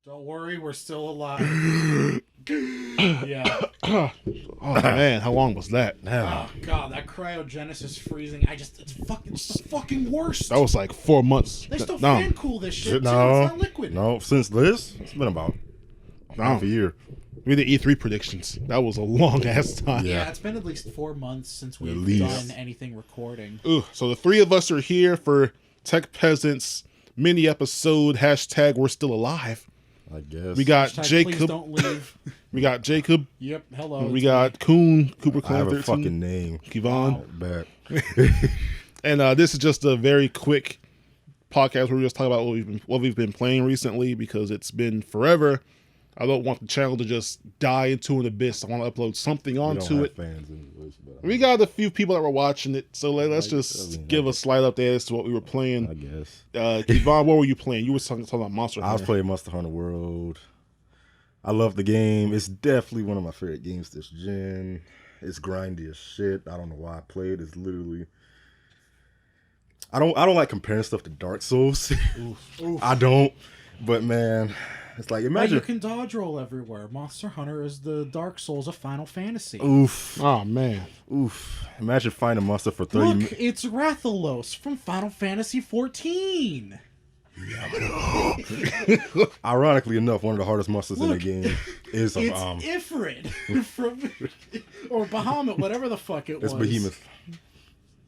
Don't worry, we're still alive. Yeah. Oh man, how long was that? Oh god, that cryogenesis freezing. It's fucking worse. That was like 4 months. They still fan cool this shit too. It's not liquid. No, since this, it's been about half a year. We did E3 predictions. That was a long ass time. Yeah, it's been at least 4 months since we've done anything recording. Ooh, so the three of us are here for Tech Peasants mini episode. # we're still alive. I guess. We got # Jacob. Please don't leave. We got Jacob. Yep, hello. We got Cooper I Clan have 13. a fucking name. Kevon. Bad. And this is just a very quick podcast where we just talk about what we've been playing recently because it's been forever. I don't want the channel to just die into an abyss. I want to upload something onto it. Fans anyways, but We got a few people that were watching it, so let's just give a slight update as to what we were playing. I guess. Kevon, what were you playing? You were talking about Monster Hunter. I was playing Monster Hunter World. I love the game. It's definitely one of my favorite games this gen. It's grindy as shit. I don't know why I play it. It's literally. I don't like comparing stuff to Dark Souls. Oof. I don't. But man, it's like imagine you can dodge roll everywhere. Monster Hunter is the Dark Souls of Final Fantasy. Oof. Oh man. Oof. Imagine finding a monster for 30 Look, minutes. it's Rathalos from Final Fantasy 14. Ironically enough, one of the hardest monsters in the game is it's Ifrit from or Bahamut, whatever the fuck it was. it's Behemoth.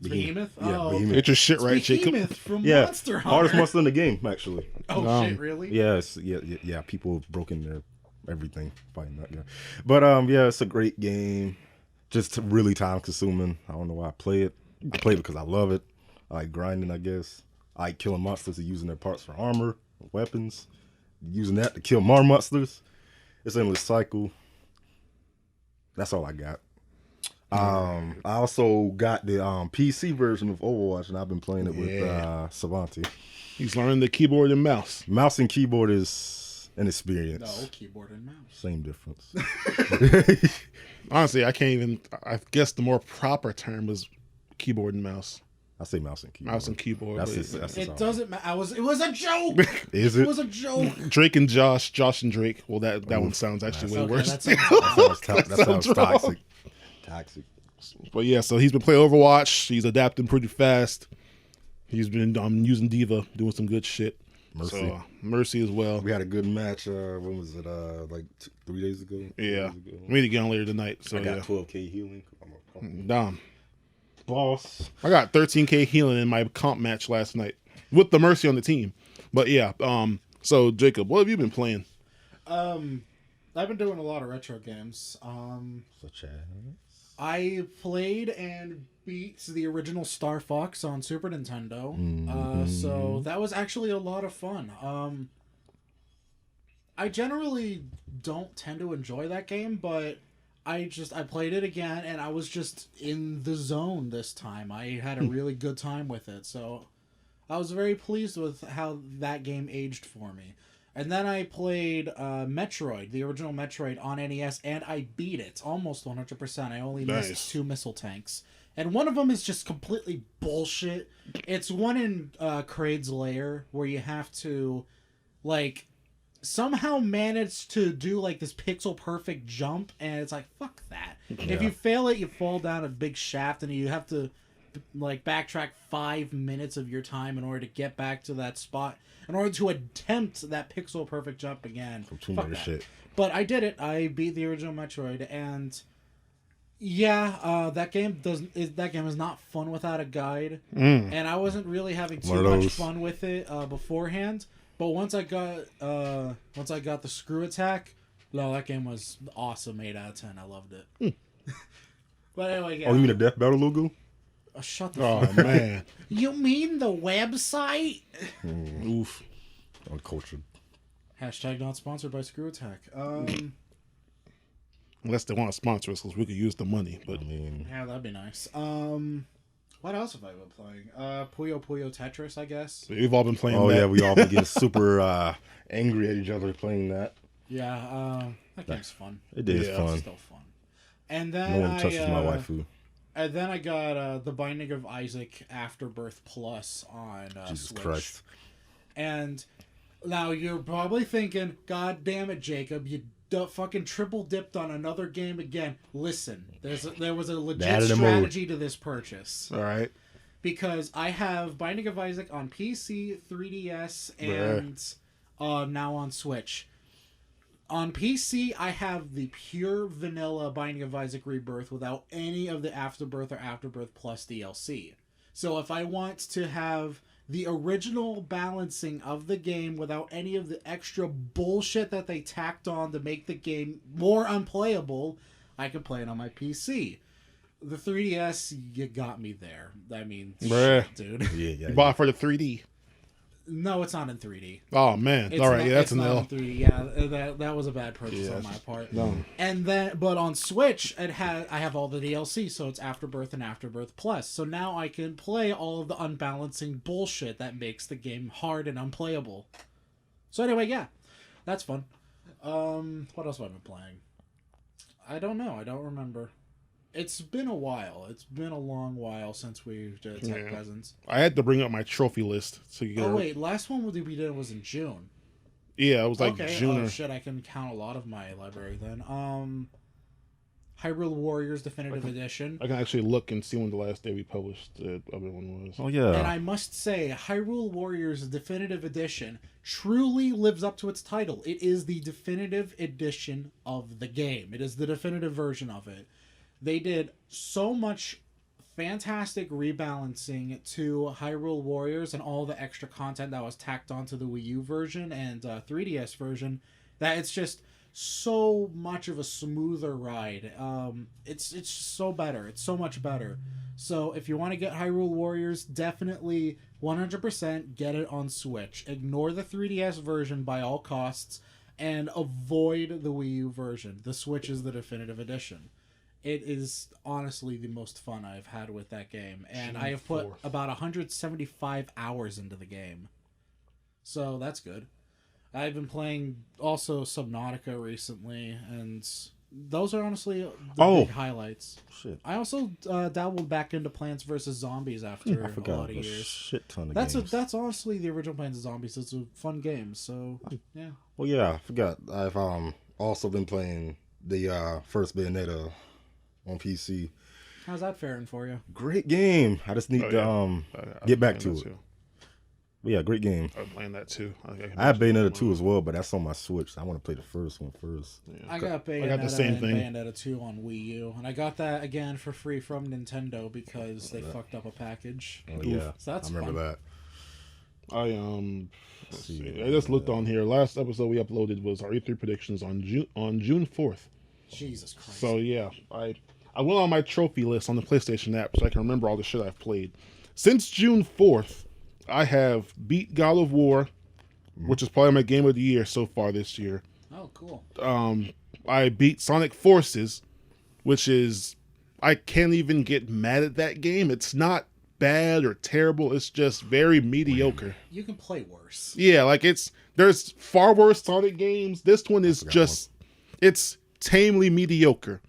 Behemoth? Yeah, Oh, Behemoth. Get your shit right, Jacob. Behemoth from Yeah, Monster Hunter. hardest monster in the game, actually. Oh shit, really? Yes, yeah. People have broken their everything fighting that guy. But yeah, it's a great game. Just really time consuming. I don't know why I play it. I play it because I love it. I like grinding, I guess. I like killing monsters and using their parts for armor, weapons. Using that to kill more monsters. It's an endless cycle. That's all I got. I also got the PC version of Overwatch, and I've been playing it with Savanti. He's learning the keyboard and mouse. Mouse and keyboard is an experience. No, keyboard and mouse. Same difference. Honestly, I can't even. I guess the more proper term is keyboard and mouse. I say mouse and keyboard. Mouse and keyboard. It doesn't matter. It was a joke. Is it? It was a joke. Drake and Josh and Drake. Well, that one sounds actually way worse. That sounds toxic. Toxic. But yeah, so he's been playing Overwatch. He's adapting pretty fast. He's been using Diva, doing some good shit. Mercy. So, Mercy as well. We had a good match. When was it? Like 3 days ago? Yeah. Days ago. We need to get on later tonight. So I got yeah. 12K healing. Damn. Boss. I got 13K healing in my comp match last night with the Mercy on the team. But yeah, so Jacob, what have you been playing? I've been doing a lot of retro games. Such as? I played and beat the original Star Fox on Super Nintendo. So that was actually a lot of fun. I generally don't tend to enjoy that game, but I played it again and I was just in the zone this time. I had a really good time with it. So I was very pleased with how that game aged for me. And then I played Metroid, the original Metroid on NES, and I beat it almost 100%. I only missed 2 missile tanks. And one of them is just completely bullshit. It's one in Kraid's Lair where you have to, like, somehow manage to do, like, this pixel-perfect jump, and it's like, fuck that. Yeah. If you fail it, you fall down a big shaft, and you have to, like, backtrack 5 minutes of your time in order to get back to that spot. In order to attempt that pixel perfect jump again. Fuck that. Shit. But I did it. I beat the original Metroid, and yeah, that game is not fun without a guide. And I wasn't really having too much fun with it beforehand. But once I got the screw attack, no, that game was awesome. 8 out of 10. I loved it. But anyway, yeah. Oh, you mean the Death Battle logo? Shut the fuck up. Oh, man. You mean the website? Oof. Uncultured. # not sponsored by Screw Attack. Unless they want to sponsor us, because we could use the money. But I mean, yeah, that'd be nice. What else have I been playing? Puyo Puyo Tetris, I guess. We've all been playing that. Oh, yeah, we all been getting super angry at each other playing that. Yeah, that game's fun. It is fun. It's still fun. And then no one touches my waifu. And then I got The Binding of Isaac Afterbirth Plus on Jesus Switch. Christ. And Now you're probably thinking, God damn it, Jacob, you fucking triple dipped on another game again. Listen, there was a legit strategy to this purchase. All right. Because I have Binding of Isaac on PC, 3DS, and now on Switch. On PC, I have the pure vanilla Binding of Isaac Rebirth without any of the Afterbirth or Afterbirth Plus DLC. So if I want to have the original balancing of the game without any of the extra bullshit that they tacked on to make the game more unplayable, I can play it on my PC. The 3DS, you got me there. I mean, shit, dude. You bought it for the 3D. No, it's not in 3D. Oh man! It's all right, not, that's an not L. in 3D. Yeah, that was a bad purchase on my part. No. And then, but on Switch, I have all the DLC, so it's Afterbirth and Afterbirth Plus. So now I can play all of the unbalancing bullshit that makes the game hard and unplayable. So anyway, yeah, that's fun. What else have I been playing? I don't know. I don't remember. It's been a while. It's been a long while since we did Tech Presents. I had to bring up my trophy list so you. Wait, last one we did was in June. Yeah, it was like June. Oh shit, I can count a lot of my library then. Hyrule Warriors Definitive Edition. I can actually look and see when the last day we published the other one was. Oh yeah. And I must say, Hyrule Warriors Definitive Edition truly lives up to its title. It is the definitive edition of the game. It is the definitive version of it. They did so much fantastic rebalancing to Hyrule Warriors and all the extra content that was tacked onto the Wii U version and 3DS version that it's just so much of a smoother ride. It's so better. It's so much better. So if you want to get Hyrule Warriors, definitely 100% get it on Switch. Ignore the 3DS version by all costs and avoid the Wii U version. The Switch is the definitive edition. It is honestly the most fun I've had with that game. And I have put about 175 hours into the game. So that's good. I've been playing also Subnautica recently, and those are honestly the big highlights. Shit. I also dabbled back into Plants vs. Zombies after a lot of years. Shit ton of games. That's honestly the original Plants vs. Zombies. It's a fun game, so yeah. Well, yeah, I forgot. I've also been playing the first Bayonetta on PC. How's that faring for you? Great game. I just need to get back to it. Too. But yeah, great game. I'm playing that too. I have Bayonetta 2 as well, but that's on my Switch. I want to play the first one first. Yeah. I got the same thing. Bayonetta 2 on Wii U, and I got that again for free from Nintendo because they fucked up a package. Oh yeah, so that's I remember that. I just looked on here. Last episode we uploaded was our E3 predictions on June 4th. Jesus Christ. So yeah, I went on my trophy list on the PlayStation app so I can remember all the shit I've played. Since June 4th, I have beat God of War, which is probably my game of the year so far this year. Oh, cool. I beat Sonic Forces, which is, I can't even get mad at that game. It's not bad or terrible. It's just very mediocre. You can play worse. Yeah, like there's far worse Sonic games. This one is just, it's tamely mediocre.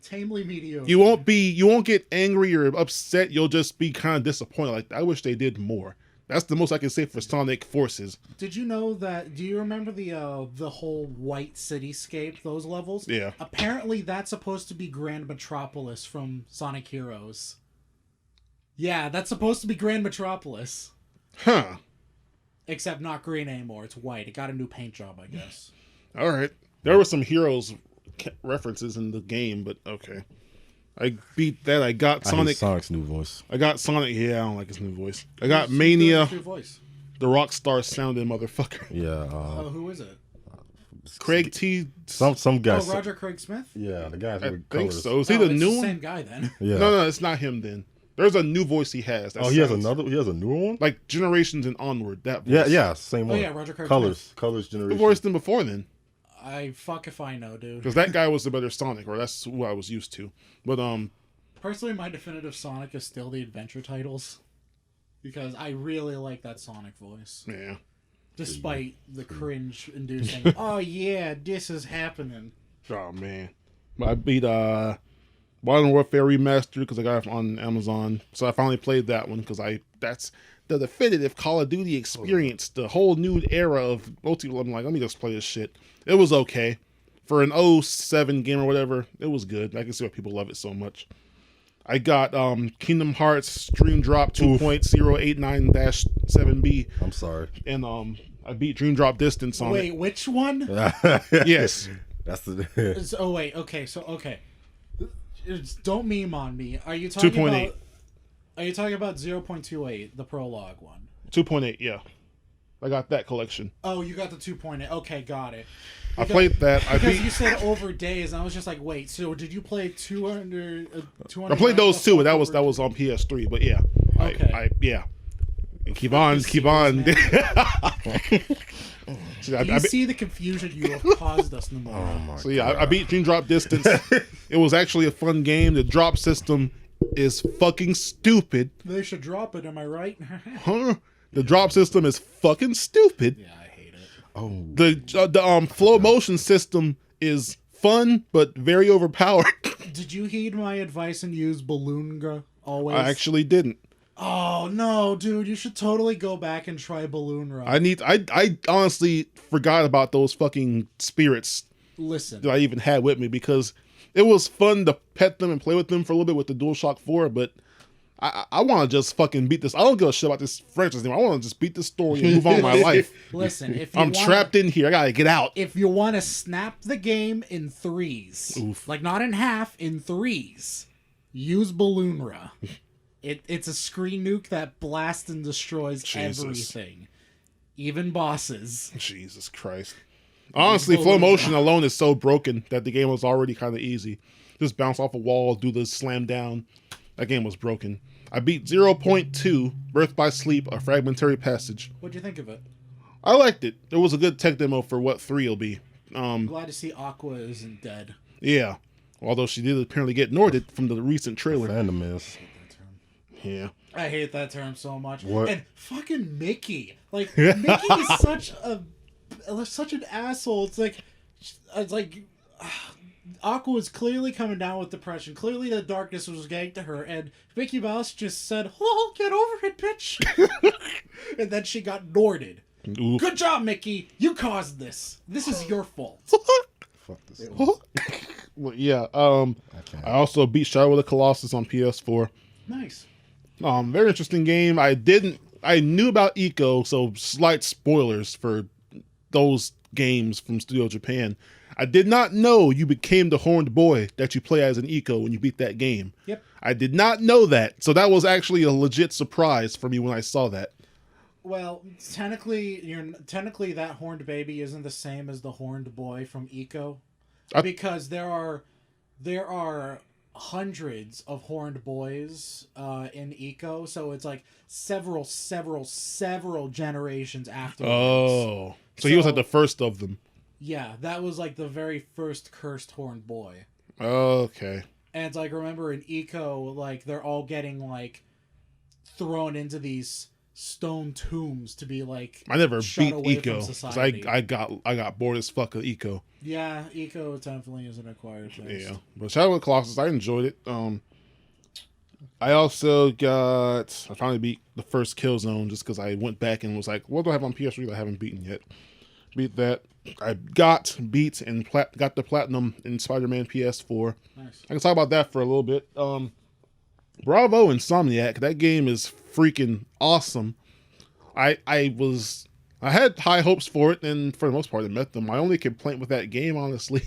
Tamely mediocre. You won't get angry or upset. You'll just be kind of disappointed. Like, I wish they did more. That's the most I can say for Sonic Forces. Did you know that? Do you remember the whole white cityscape? Those levels. Yeah. Apparently, that's supposed to be Grand Metropolis from Sonic Heroes. Yeah, that's supposed to be Grand Metropolis. Huh. Except not green anymore. It's white. It got a new paint job, I guess. All right. There were some Heroes references in the game, but okay. I beat that. I got Sonic. I hate Sonic's new voice. I got Sonic. Yeah, I don't like his new voice. I got Mania. The Rockstar sounding motherfucker. Yeah. Who is it? Craig T. Some guy. Oh, Roger Craig Smith. Yeah, the guy. I think so. Is he the new one? Same guy then. Yeah. No, it's not him then. There's a new voice he has. He has another. He has a newer one. Like Generations and Onward. That voice. Yeah, same one. Oh yeah, Roger Craig Colors Smith. Generation. Who voiced him before then? Fuck if I know, dude. Because that guy was the better Sonic, or that's who I was used to. But personally, my definitive Sonic is still the adventure titles, because I really like that Sonic voice. Yeah. Despite the cringe-inducing, oh yeah, this is happening. Oh man, I beat Modern Warfare Remastered because I got it on Amazon, so I finally played that one because the definitive Call of Duty experience, the whole new era of multi. I'm like, let me just play this shit. It was okay for an '07 game or whatever. It was good. I can see why people love it so much. I got Kingdom Hearts Dream Drop 2.089-7B. I'm sorry. And I beat Dream Drop Distance on Wait, it. which one? Yes. That's the. Oh wait, okay, so okay. Don't meme on me. Are you talking 2.8. about? Are you talking about 0.28, the prologue one? 2.8, yeah. I got that collection. Oh, you got the 2.8. Okay, got it. I played that. Because you said over days, and I was just like, wait. So did you play 200? I played those too. That was on PS3. But yeah, Okay. Yeah. Keep on. Do you see the confusion you have caused us in the morning? Oh my So yeah, God. I beat Dream Drop Distance. It was actually a fun game. The drop system is fucking stupid. They should drop it. Am I right? Huh? The drop system is fucking stupid. Yeah, I hate it. Oh, The flow motion system is fun but very overpowered. Did you heed my advice and use Balloonga always? I actually didn't. Oh no, dude! You should totally go back and try Balloon Run. I honestly forgot about those fucking spirits Listen, that I even had with me because it was fun to pet them and play with them for a little bit with the DualShock 4, but I want to just fucking beat this. I don't give a shit about this franchise anymore. I want to just beat this story and move on with my life. listen. If you I'm trapped in here. I gotta get out. If you want to snap the game in threes, Oof. like not in half, in threes, use Balloonra. It's a screen nuke that blasts and destroys Jesus. everything, even bosses. Jesus Christ. Honestly, flow motion alone is so broken that the game was already kind of easy. Just bounce off a wall, do the slam down. That game was broken. I beat 0.2, Birth by Sleep, a fragmentary passage. What'd you think of it? I liked it. It was a good tech demo for what 3 will be. Glad to see Aqua isn't dead. Yeah. Although she did apparently get Norded from the recent trailer. fandom is. Yeah. I hate that term so much. What? And fucking Mickey. Like, Mickey is such an asshole. It's like Aqua was clearly coming down with depression. Clearly the darkness was getting to her, and Mickey Mouse just said, "Oh, get over it, bitch." And then she got Norded. Oof. Good job, Mickey. You caused this. This is your fault. Fuck this. Well, yeah. can't. I also beat Shadow of the Colossus on PS4. Nice. Very interesting game. I knew about Eco, so slight spoilers for those games from Studio Japan. I did not know you became the horned boy that you play as an Eco when you beat that game. Yep. I did not know that. So that was actually a legit surprise for me when I saw that. Well, technically that horned baby isn't the same as the horned boy from Eco, because there are hundreds of horned boys in Eco, so it's like several generations afterwards. Oh. So he was like the first of them. Yeah, that was like the very first cursed horned boy. Okay. And it's like, remember in Eco, like they're all getting like thrown into these stone tombs to be like I never shut beat away Eco. from 'Cause society. I got bored as fuck of Eco. Yeah, Eco definitely is an acquired taste. Yeah. But Shadow of the Colossus, I enjoyed it. I also I finally beat the first Killzone just because I went back and was like, what do I have on PS3 that I haven't beaten yet? Beat that. I got the platinum in Spider-Man PS4. Nice. I can talk about that for a little bit. Bravo Insomniac. That game is freaking awesome. I had high hopes for it, and for the most part, I met them. My only complaint with that game, honestly,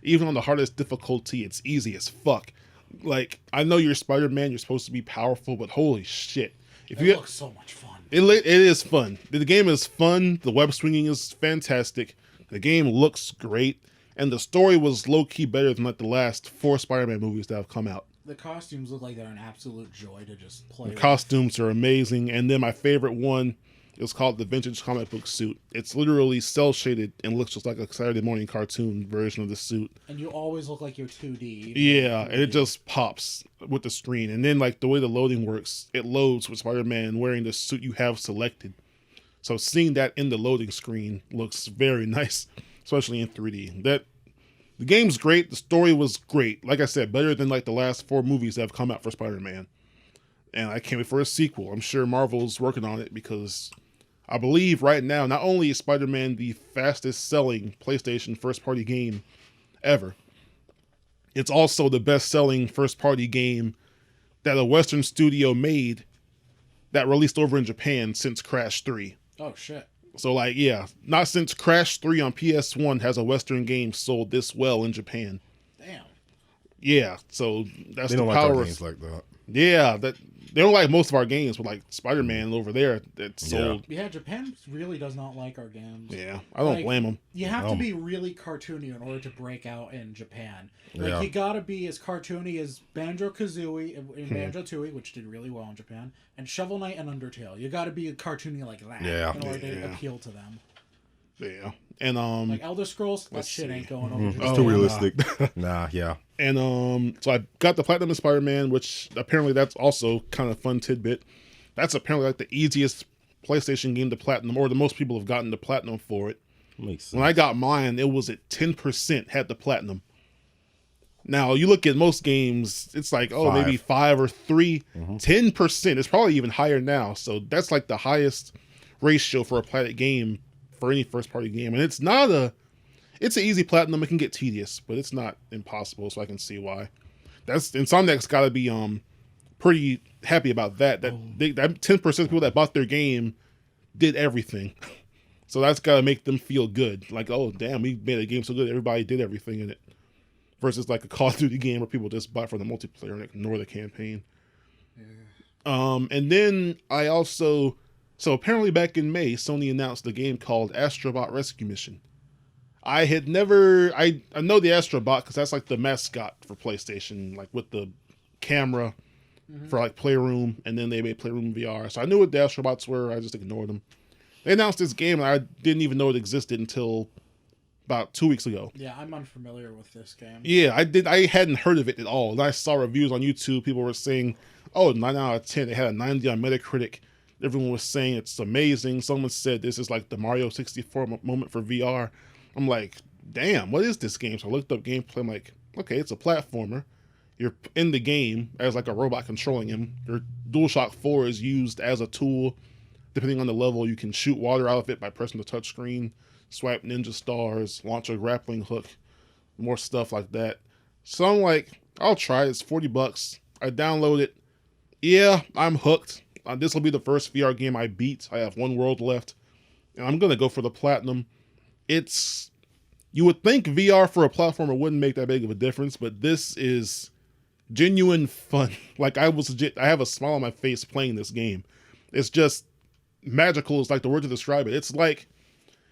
even on the hardest difficulty, it's easy as fuck. Like, I know you're Spider-Man, you're supposed to be powerful, but holy shit. It looks so much fun. It is fun. The game is fun. The web swinging is fantastic. The game looks great. And the story was low-key better than like the last 4 Spider-Man movies that have come out. The costumes look like they're an absolute joy to just play The with. costumes are amazing. And then my favorite one is called the Vintage Comic Book Suit. It's literally cel-shaded and looks just like a Saturday morning cartoon version of the suit. And you always look like you're 2D. Yeah, and it just pops with the screen. And then like the way the loading works, it loads with Spider-Man wearing the suit you have selected. So seeing that in the loading screen looks very nice, especially in 3D. The game's great. The story was great. Like I said, better than like the last 4 movies that have come out for Spider-Man. and I can't wait for a sequel. I'm sure Marvel's working on it because I believe right now, not only is Spider-Man the fastest selling PlayStation first party game ever, it's also the best selling first party game that a Western studio made that released over in Japan since Crash 3. Oh, shit. So, like, yeah, not since Crash 3 on PS1 has a Western game sold this well in Japan. Damn. Yeah, so that's They the don't power. like our games like that. Yeah, that they don't like most of our games, but like Spider-Man over there, that's sold. Yeah, Japan really does not like our games. Yeah, I don't blame them. You have to be really cartoony in order to break out in Japan. Like, Yeah. you gotta be as cartoony as Banjo-Kazooie in Banjo-Tooie, which did really well in Japan, and Shovel Knight and Undertale. You gotta be cartoony like that in order to appeal to them. Yeah, and Like Elder Scrolls, that shit ain't going over to It's Japan. too realistic. Nah, yeah. and so I got the Platinum in Spider-Man, which apparently that's also kind of fun tidbit. That's apparently like the easiest PlayStation game to platinum, or the most people have gotten the platinum for it. Makes sense. When I got mine, it was at 10% had the platinum. Now, you look at most games, it's like, maybe 5 or 3. 10%. It's probably even higher now. So that's like the highest ratio for a platinum game for any first-party game. And it's an easy platinum. It can get tedious, but it's not impossible, so I can see why. Insomniac's got to be pretty happy about that. That 10% of people that bought their game did everything. So that's got to make them feel good. Like, oh, damn, we made a game so good, everybody did everything in it. Versus like a Call of Duty game where people just buy for the multiplayer and ignore the campaign. Yeah. And then so apparently back in May, Sony announced a game called Astrobot Rescue Mission. I know the Astrobot because that's like the mascot for PlayStation, like with the camera for like Playroom, and then they made Playroom VR. So I knew what the Astrobots were, I just ignored them. They announced this game and I didn't even know it existed until about 2 weeks ago. Yeah, I'm unfamiliar with this game. Yeah, I hadn't heard of it at all. And I saw reviews on YouTube. People were saying, 9 out of 10. They had a 90 on Metacritic. Everyone was saying it's amazing. Someone said this is like the Mario 64 moment for VR. I'm like, damn, what is this game? So I looked up gameplay. I'm like, okay, it's a platformer. You're in the game as like a robot controlling him. Your DualShock 4 is used as a tool. Depending on the level, you can shoot water out of it by pressing the touchscreen, swipe ninja stars, launch a grappling hook, more stuff like that. So I'm like, I'll try it. It's $40. I download it. Yeah, I'm hooked. This will be the first VR game I beat. I have one world left, and I'm gonna go for the platinum. You would think VR for a platformer wouldn't make that big of a difference, but this is genuine fun. Like I have a smile on my face playing this game. It's just magical is like the word to describe it. It's like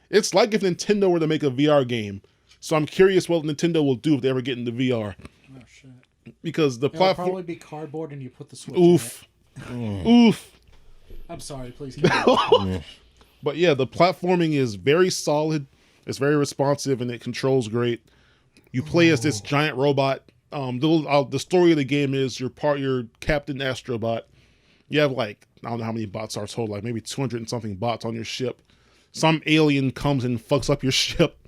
if Nintendo were to make a VR game. So I'm curious what Nintendo will do if they ever get into VR. Oh shit! Because the It'll platform probably be cardboard and you put the Switch oof. in it. Oof. I'm sorry, please continue. But yeah, the platforming is very solid. It's very responsive and it controls great. You play as this giant robot. The story of the game is you're Captain Astrobot. You have like, I don't know how many bots are total, like maybe 200 and something bots on your ship. Some alien comes and fucks up your ship.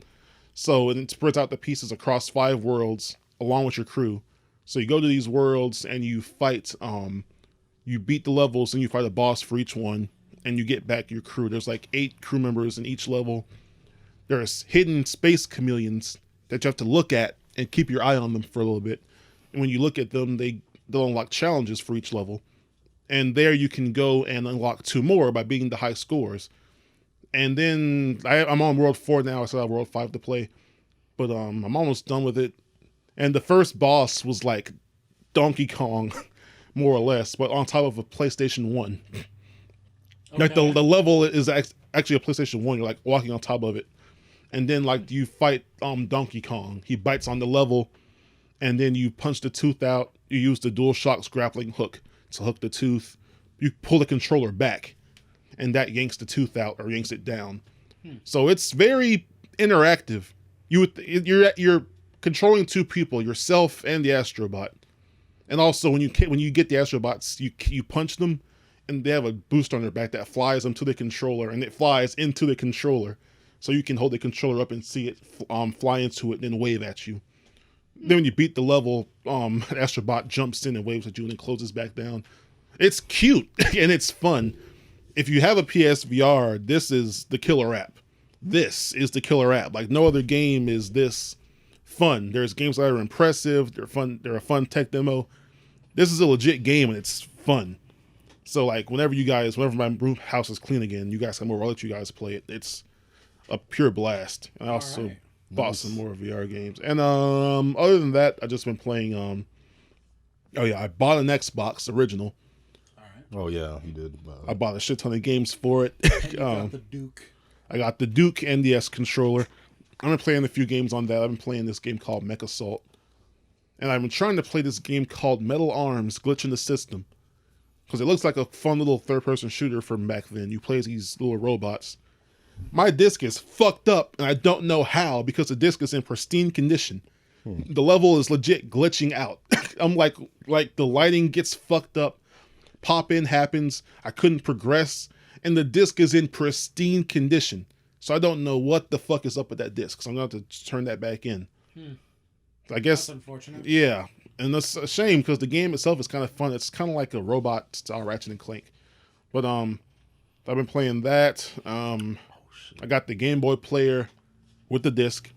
So, and it spreads out the pieces across 5 worlds along with your crew. So you go to these worlds and you fight, you beat the levels and you fight a boss for each one and you get back your crew. There's like 8 crew members in each level. There's hidden space chameleons that you have to look at and keep your eye on them for a little bit. And when you look at them, they'll unlock challenges for each level. And there you can go and unlock 2 more by beating the high scores. And then I'm on World 4 now. I still have World 5 to play. But I'm almost done with it. And the first boss was like Donkey Kong, more or less, but on top of a PlayStation 1. Okay. Like the level is actually a PlayStation 1. You're like walking on top of it. And then like you fight Donkey Kong. He bites on the level. And then you punch the tooth out. You use the DualShock's grappling hook to hook the tooth. You pull the controller back. And that yanks the tooth out or yanks it down. So it's very interactive. You're controlling 2 people, yourself and the Astrobot. And also when you get the Astrobots, you punch them, and they have a boost on their back that flies them to the controller, and it flies into the controller, so you can hold the controller up and see it fly into it, and then wave at you. Then when you beat the level, Astrobot jumps in and waves at you, and then closes back down. It's cute and it's fun. If you have a PSVR, this is the killer app. This is the killer app. Like no other game is this fun. There's games that are impressive. They're fun. They're a fun tech demo. This is a legit game and it's fun. So like whenever my room house is clean again, you guys come over, I'll let you guys play it. It's a pure blast. I also bought some more VR games. And other than that, I've just been playing I bought an Xbox original. All right. Oh yeah, you did. I bought a shit ton of games for it. And you got the Duke. I got the Duke NDS controller. I've been playing a few games on that. I've been playing this game called Mech Assault. And I've been trying to play this game called Metal Arms Glitch in the System. Because it looks like a fun little third-person shooter from back then. You play as these little robots. My disc is fucked up, and I don't know how, because the disc is in pristine condition. The level is legit glitching out. I'm like the lighting gets fucked up. Pop-in happens. I couldn't progress. And the disc is in pristine condition. So I don't know what the fuck is up with that disc. So I'm going to have to turn that back in. I guess. That's unfortunate. Yeah. And that's a shame because the game itself is kind of fun. It's kind of like a robot style Ratchet and Clank. But I've been playing that. I got the Game Boy player with the disc.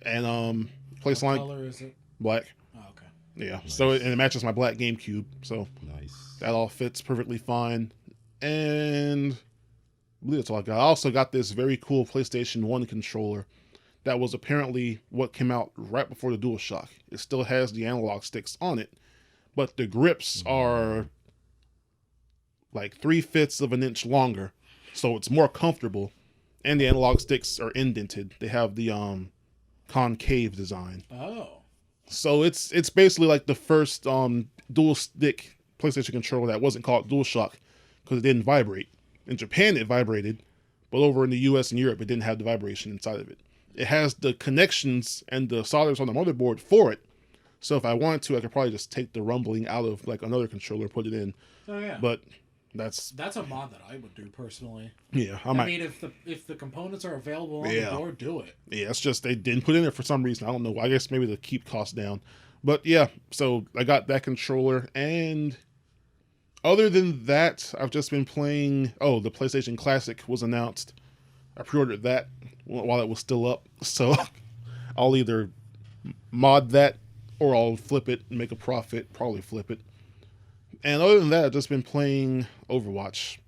And plays What like color is it? black. Oh, okay. Yeah. Nice. So it matches my black GameCube. So Nice. that all fits perfectly fine. And I believe that's all I got. I also got this very cool PlayStation 1 controller that was apparently what came out right before the DualShock. It still has the analog sticks on it, but the grips are like 3/5 of an inch longer, so it's more comfortable, and the analog sticks are indented. They have the concave design. Oh. So it's basically like the first dual stick PlayStation controller that wasn't called DualShock because it didn't vibrate. In Japan it vibrated, but over in the US and Europe it didn't have the vibration inside of it. It has the connections and the solders on the motherboard for it. So if I wanted to, I could probably just take the rumbling out of like another controller, put it in. Oh yeah. But that's a mod that I would do personally. yeah. I mean, if the components are available on the door, do it. Yeah, it's just they didn't put it in there for some reason. I don't know. I guess maybe to keep costs down. But yeah, so I got that controller, and other than that, I've just been playing. Oh, the PlayStation Classic was announced. I pre-ordered that while it was still up, so I'll either mod that or I'll flip it and make a profit. Probably flip it. And other than that, I've just been playing Overwatch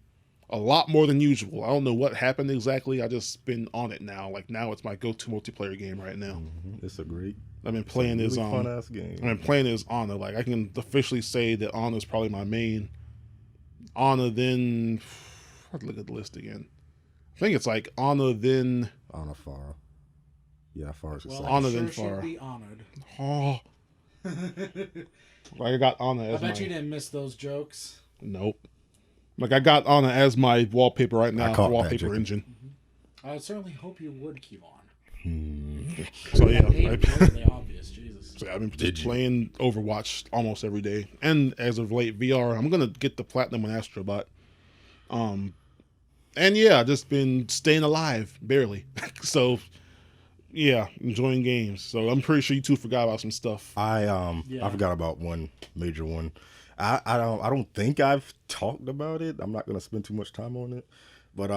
a lot more than usual. I don't know what happened exactly. I've just been on it now. Like now, it's my go-to multiplayer game right now. It's a great. I've been playing really as fun ass game. I've been playing as Ana. Like I can officially say that Ana is probably my main. Ana, then I have to look at the list again. I think it's like Ana, then Ana Farah. Yeah, Farah's Well, Ana, I then sure Farah. should be honored. Oh, like I got Ana I as bet my. you didn't miss those jokes. Nope. Like I got Ana as my wallpaper right now. caught that, Wallpaper Jacob. engine. I certainly hope you would keep on. So yeah, That made it really obvious. Jesus. So I've been just playing Overwatch almost every day, and as of late, VR. I'm gonna get the platinum on Astrobot. And yeah, I've just been staying alive barely. So yeah, enjoying games. So I'm pretty sure you two forgot about some stuff. I Yeah. forgot about one major one. I don't think I've talked about it. I'm not gonna spend too much time on it. But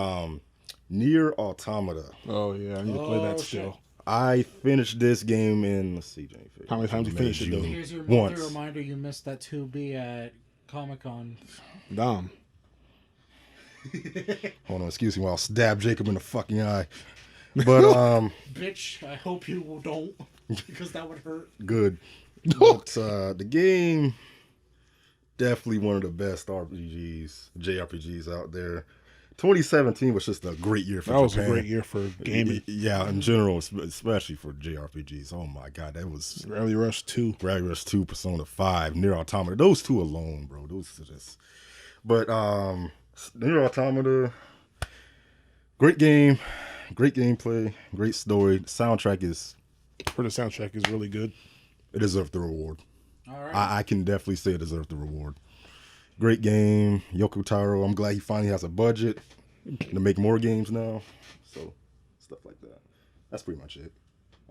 Nier Automata. Oh yeah, I need to play that shit. still. I finished this game in, let's see, January. How many times you finished it, though? Here's your Once. monthly reminder: you missed that 2B at Comic-Con. Dumb. Hold on, excuse me while I stab Jacob in the fucking eye. But Bitch, I hope you don't, because that would hurt. good. But the game, definitely one of the best JRPGs out there. 2017 was just a great year for That was Japan. a great year for gaming. Yeah, in general, especially for JRPGs. Oh my god, that was Rally Rush 2. Rally Rush 2, Persona 5, Nier Automata. Those two alone, bro. Those are just. But Nier Automata, great game, great gameplay, great story. The soundtrack is. For the soundtrack is really good. It deserved the reward. All right. I can definitely say it deserved the reward. Great game, Yoko Taro. I'm glad he finally has a budget to make more games now. So stuff like that. That's pretty much it.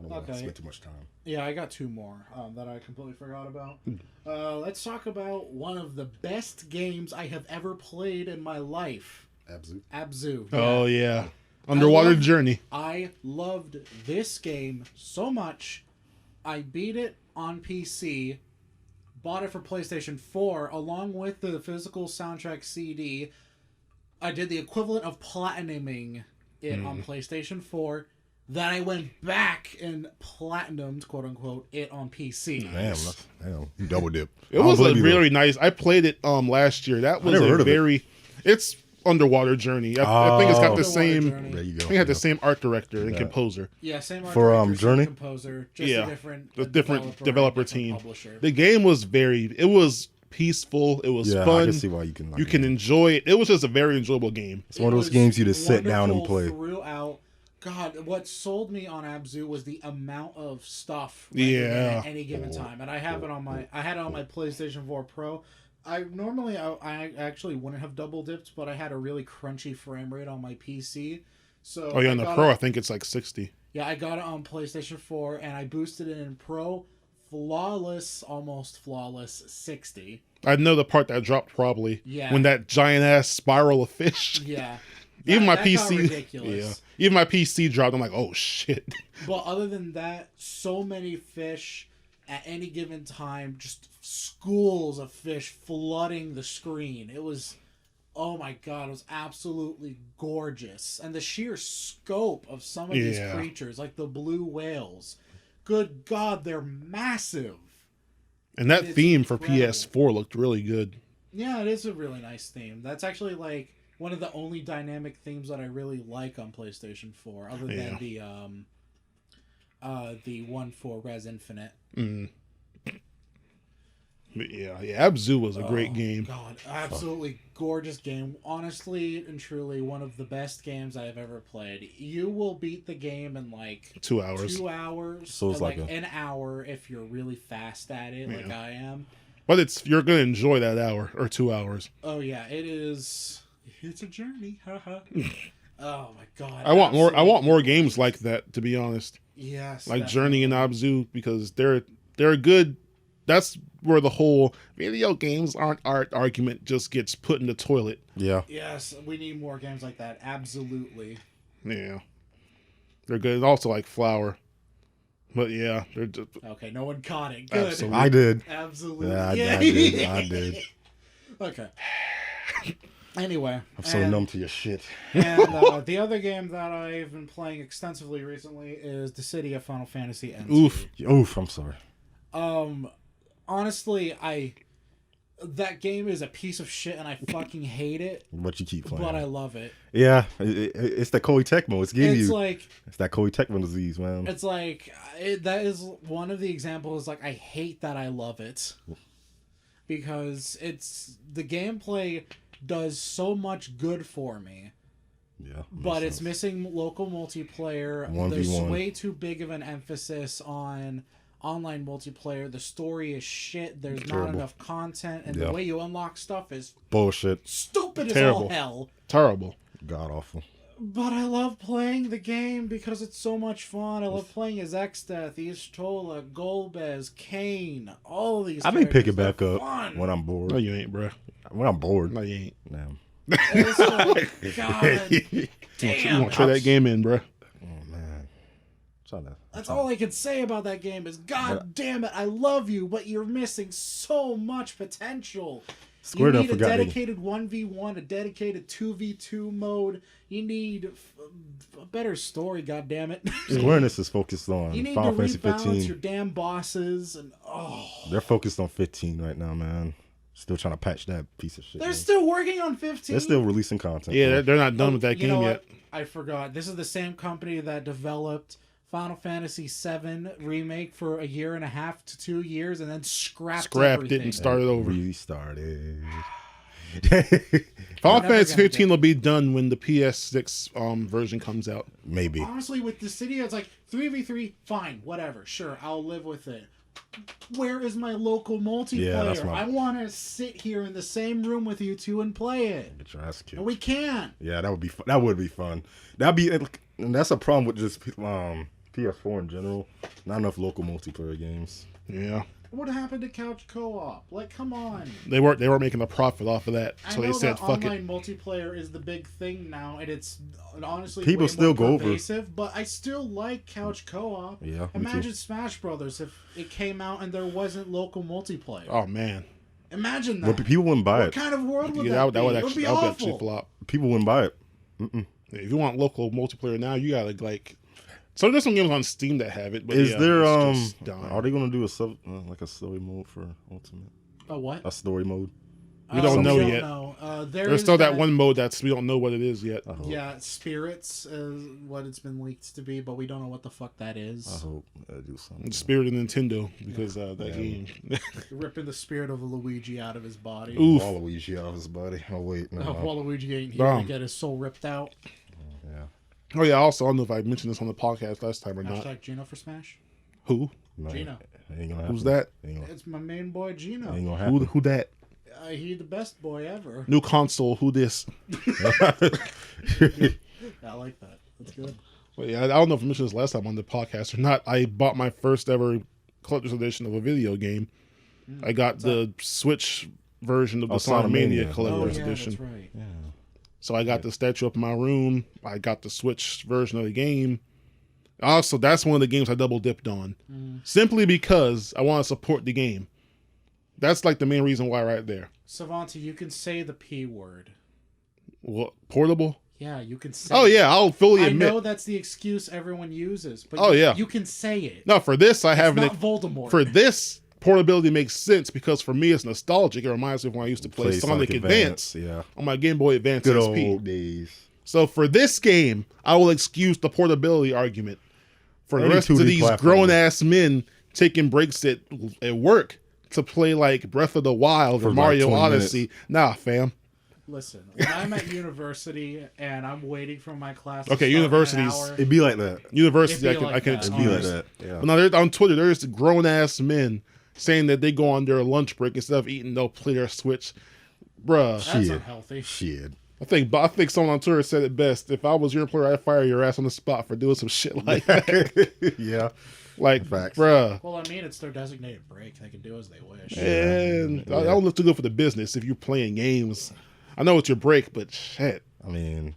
I don't want to Okay. spend too much time. Yeah, I got two more that I completely forgot about. Let's talk about one of the best games I have ever played in my life. Abzu. Yeah. Oh yeah, Underwater Journey. I loved this game so much. I beat it on PC, bought it for PlayStation 4 along with the physical soundtrack CD. I did the equivalent of platinuming it on PlayStation 4. Then I went back and platinumed, quote unquote, it on PC. Damn, you double dip. It was a really nice. I played it last year. That was a very. It's Underwater Journey. I think it's got the same. There you go. I think it had the same art director and composer. Yeah, same art For director, Journey. same composer, just a different developer team. Publisher. The game was it was peaceful. It was fun. I can see why you can. You can enjoy it. It was just a very enjoyable game. It's one of those games you just sit down and play. Throughout. God, what sold me on Abzu was the amount of stuff at any given time, and I had it on my PlayStation 4 Pro. I actually wouldn't have double dipped, but I had a really crunchy frame rate on my PC. So on the Pro, I think it's like 60. Yeah, I got it on PlayStation 4, and I boosted it in Pro, almost flawless 60. I know the part that dropped probably. Yeah. When that giant ass spiral of fish. Yeah. Even my that PC, got ridiculous. Yeah. Even my PC dropped. I'm like, oh shit. But other than that, so many fish at any given time, just schools of fish flooding the screen. It was, oh my god, it was absolutely gorgeous, and the sheer scope of some of these creatures, like the blue whales. Good God, they're massive. And that theme for PS4 looked really good. Yeah, it is a really nice theme. That's actually like one of the only dynamic themes that I really like on PlayStation 4, other than the one for Res Infinite. Yeah, Abzu was a great game. God, absolutely gorgeous game. Honestly and truly, one of the best games I have ever played. You will beat the game in like 2 hours. 2 hours. So it's like an hour if you're really fast at it, like I am. But you're gonna enjoy that hour or 2 hours. Oh yeah, it is. It's a journey. Haha. Oh my god. I want more games like that, to be honest. Yes. Like Journey and Abzu, because they're good. That's where the whole video games aren't art argument just gets put in the toilet. Yeah. Yes, we need more games like that. Absolutely. Yeah. They're good. And also like Flower. But yeah, they're just... Okay, no one caught it. Good. Absolutely. I did. Absolutely. Yeah, I did. Okay. Anyway. I'm so numb to your shit. And the other game that I've been playing extensively recently is The City of Final Fantasy NT. Oof, I'm sorry. Honestly, that game is a piece of shit and I fucking hate it. But you keep playing. But I love it. Yeah, it's that Koei Tecmo. It's that Koei Tecmo disease, man. It's like, that is one of the examples, like, I hate that I love it. Because the gameplay does so much good for me. Yeah. But it's missing local multiplayer. 1v1. There's way too big of an emphasis on online multiplayer. The story is shit. There's not enough content, and the way you unlock stuff is bullshit. Stupid as all hell. Terrible. God awful. But I love playing the game because it's so much fun. I love playing as Exdeath, Ishtola, Golbez, Kane, all of these. I may pick it back They're up fun. when I'm bored. No, you ain't, bro. When I'm bored. No, you ain't. No. God damn. You won't try that game in, bro. Oh man. That's all I can say about that game is, God damn it, I love you, but you're missing so much potential. You need a dedicated 1v1, a dedicated 2v2 mode. You need a better story, goddammit. Square Enix is focused on you need Final to Fantasy rebalance 15. your damn bosses, and They're focused on 15 right now, man. Still trying to patch that piece of shit. They're still working on 15. They're still releasing content. Yeah, they're not done with that game yet. I forgot. This is the same company that developed Final Fantasy VII Remake for 1.5 to 2 years and then scrapped everything. It and started over. Restarted. Final Fantasy 15 will be done when the PS6 version comes out. Maybe. Honestly, with the city, it's like 3v3, fine, whatever, sure, I'll live with it. Where is my local multiplayer? Yeah, I want to sit here in the same room with you two and play it. Get your ass kicked. And we can't. Yeah, that would be fun. That would be fun. And that's a problem with just PS4 in general. Not enough local multiplayer games. Yeah. What happened to couch co-op? Like, come on. They weren't making a profit off of that, so I know they said, that "Fuck online it." multiplayer is the big thing now, and it's honestly People way still more go over. pervasive, but I still like couch co-op. Yeah, me Imagine too. Smash Brothers if it came out and there wasn't local multiplayer. Oh man. Imagine that. But people wouldn't buy What it. kind of world would Yeah, that be? that would It would actually be that would awful. actually flop. People wouldn't buy it. If you want local multiplayer now, you gotta like. So there's some games on Steam that have it, but Is yeah, there it's just dying. are they gonna do a like a story mode for Ultimate? A what? A story mode? We don't know we yet. Know. There's still that one mode we don't know what it is yet. I hope. Yeah, Spirits is what it's been leaked to be, but we don't know what the fuck that is. I hope they do something. It's Spirit of Nintendo because that game. Ripping the spirit of Luigi out of his body. Oof. Waluigi out of his body. Oh wait, no. Waluigi ain't here to Bomb. get his soul ripped out. Yeah. Oh yeah. Also, I don't know if I mentioned this on the podcast last time or not. Hashtag Gino for Smash. Who? No, Gino. Ain't gonna happen. Who's that? Ain't It's my main boy Gino. gonna happen. Who that? He the best boy ever. New console. Who this? I like that. That's good. Well, yeah, I don't know if I mentioned this last time on the podcast or not. I bought my first ever collector's edition of a video game. I got the Switch version of the Sonic Mania Sonicmania. collector's Oh yeah, edition. that's right. Yeah. So I got the statue up in my room. I got the Switch version of the game. Also, that's one of the games I double dipped on. Simply because I want to support the game. That's like the main reason why right there. Savanti, you can say the P word. What, portable? Yeah, you can say Oh yeah, I'll fully I admit. know that's the excuse everyone uses, but Oh, yeah. you can say it. No, for this I It's haven't. not Voldemort. For this, portability makes sense because for me it's nostalgic. It reminds me of when I used to play Sonic Advance Yeah. on my Game Boy Advance Good SP. old days. So for this game, I will excuse the portability argument. For the Any rest of 2D these platform. grown ass men taking breaks at work to play like Breath of the Wild For or like Mario 20 Odyssey, nah, fam. Listen, when I'm at university and I'm waiting for my class. Okay, to start universities- In an hour, It'd be like that. University, It'd be I like can that. It'd excuse. be like that. Yeah. But now there's, on Twitter, there's grown ass men saying that they go on their lunch break instead of eating, they'll play their Switch, bruh. that's Shit. unhealthy. Shit. I think someone on Twitter said it best. If I was your employer, I'd fire your ass on the spot for doing some shit like that. Yeah. Like, Facts. bruh. Well, I mean, it's their designated break. They can do as they wish. And Yeah. that don't look too good for the business if you're playing games. I know it's your break, but shit. I mean,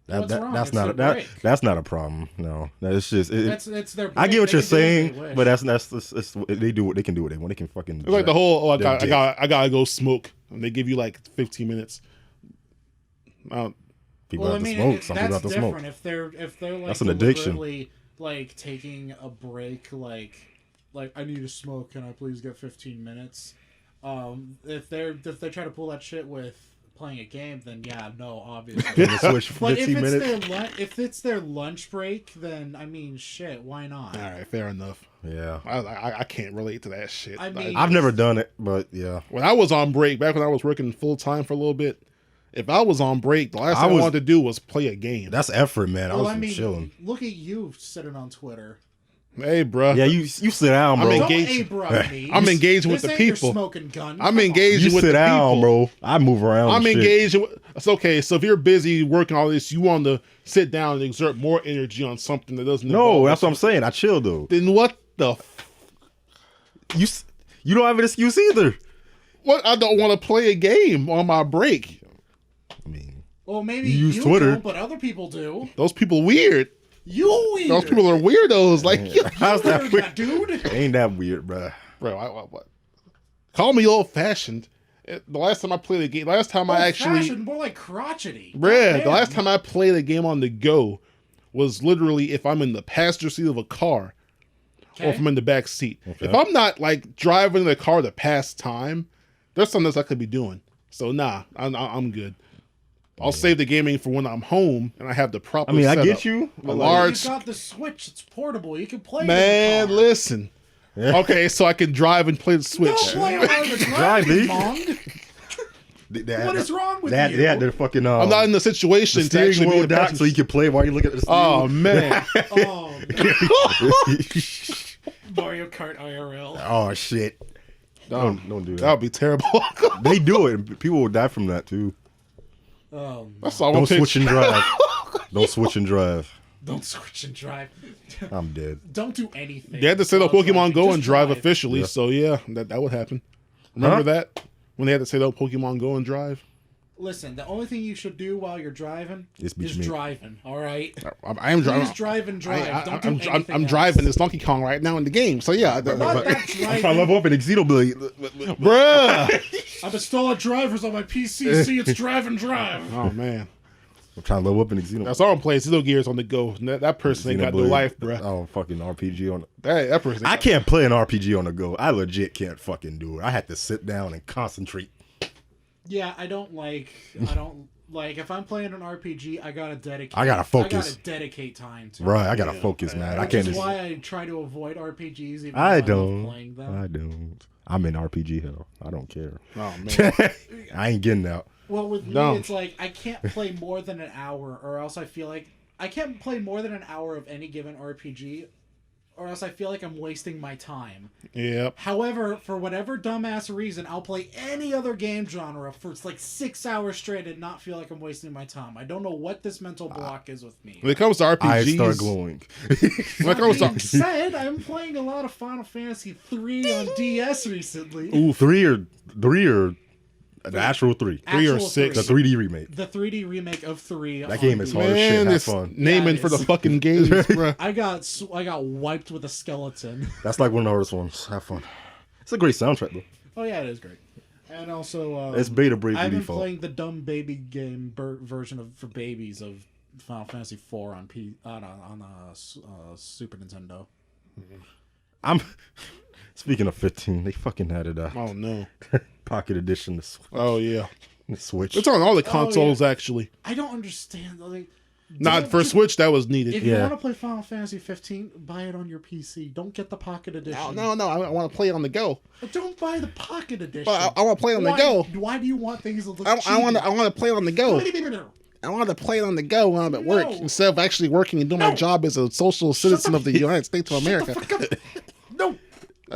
What's wrong? that's It's not their that break. that's not a problem. No, it's just It's their break. I get what They you're can do as saying, they wish. but that's they do what they can do what they want. They can fucking. It's like the whole, I They're dick. gotta go smoke. And they give you like 15 minutes. People Well, I have mean, to smoke. Some people that's have to smoke. different. If they're like That's an addiction. deliberately, like taking a break, like I need to smoke. Can I please get 15 minutes? If they try to pull that shit with playing a game, then yeah, no, obviously. They switch for But if 15 it's minutes. if it's their lunch break, then I mean, shit, why not? All right, fair enough. Yeah, I can't relate to that shit. I mean- I've never done it, but yeah. When I was on break, back when I was working full time for a little bit, if I was on break, the last thing I wanted to do was play a game. That's effort, man. Well, I was chilling. look at you sitting on Twitter. Hey, bruh. Yeah, you sit down, bro. I'm Don't engaged- A-bro me. I'm engaging with This the ain't your people. smoking gun. I'm Come on. engaging You with sit the down, people. bro. I move around. I'm and shit. engaging. It's okay. So if you're busy working all this, you want to sit down and exert more energy on something that doesn't. No, involve that's what I'm us. saying. I chill though. Then what the? You don't have an excuse either. What? I don't want to play a game on my break. I mean, Well, maybe You use you Twitter. don't, but other people do. Those people weird. You weird. Those people are weirdos. Like, how's that Weird, weird? dude. Ain't that weird, bro? bro, what? Call me old fashioned. The last time I played a game, last time I actually, Old-fashioned, more like crotchety. bruh, the Goddamn. last time I played a game on the go was literally if I'm in the passenger seat of a car. Or if I'm in the back seat. Okay. If I'm not like driving the car to pass time, there's something else I could be doing. So nah, I'm good. I'll save the gaming for when I'm home and I have the proper. I mean, I setup. get you. A but large You got the Switch. It's portable. You can play. man. it in the car. Listen, okay, so I can drive and play the Switch. Don't play around the Drive, driving, dude. Mong. What is wrong with that? you? They had their fucking. I'm not in the situation the to actually steering be wheel a dock, passenger. so you can play while you look at the steering. Oh man, Oh, Mario Kart IRL. Oh shit! Don't do that that. would be terrible. They do it. And people will die from that too. Oh, That's all. Don't switch and drive. Don't switch and drive. Don't switch and drive. I'm dead. Don't do anything. They had to set up Pokemon Go Just and drive officially, Yeah. so yeah, that would happen. Remember that? When they had to set up Pokemon Go and drive? Listen, the only thing you should do while you're driving Is is me. driving, all right? I am driving. Please drive and drive. Don't do I'm anything driving else. this Donkey Kong right now in the game, so yeah. What? That's I'm right. trying to level up in Xenoblade. Bruh! I've installed drivers on my PC. See, it's drive and drive. Oh, man. I'm trying to level up in Xenoblade. That's all I'm playing. Xenogears on the go. That person ain't got no Xenoblade. life, bruh. Oh, fucking RPG on. That person. I can't play an RPG on the go. I legit can't fucking do it. I had to sit down and concentrate. Yeah, I don't like if I'm playing an RPG, I gotta dedicate. I gotta focus. I gotta dedicate time to. Right, I gotta focus, man. I Which can't is just. why I try to avoid RPGs. Even I though love don't. playing them. I don't. I'm in RPG hell. I don't care. Oh, man. I ain't getting out. Well, with No. me, it's like I can't play more than an hour, or else I feel like I can't play more than an hour of any given RPG, or else I feel like I'm wasting my time. Yep. However, for whatever dumbass reason, I'll play any other game genre for like 6 hours straight and not feel like I'm wasting my time. I don't know what this mental block is with me. When it comes to RPGs, I start glowing. when it comes Being to said, I'm playing a lot of Final Fantasy 3 on DS recently. Ooh, three or the actual three. 3 or Actual 6. The 3D remake. The 3D remake of 3. That game is hard as shit. Man, Have it's fun. naming Yeah, for the it's- fucking games, bruh. I got wiped with a skeleton. That's like one of the hardest ones. Have fun. It's a great soundtrack though. Oh yeah, it is great. And also, It's beta Bravely I've been Default. playing the dumb baby game version of for babies of Final Fantasy 4 on Super Nintendo. I'm speaking of 15. They fucking had it Oh, no. Pocket Edition. Oh, yeah. The Switch. It's on all the consoles, actually. I don't understand. Like, Not for Switch, that was needed. if you Yeah. want to play Final Fantasy 15, buy it on your PC. Don't get the Pocket Edition. No, I want to play it on the go. But don't buy the Pocket Edition. But I want to play it on the Why- go. Why do you want things to look I want to play it on the go. cheap? I want to play it on the go when I'm at work No. instead of actually working and doing my No. job as a social citizen of the United States of Shut America. the fuck up. No.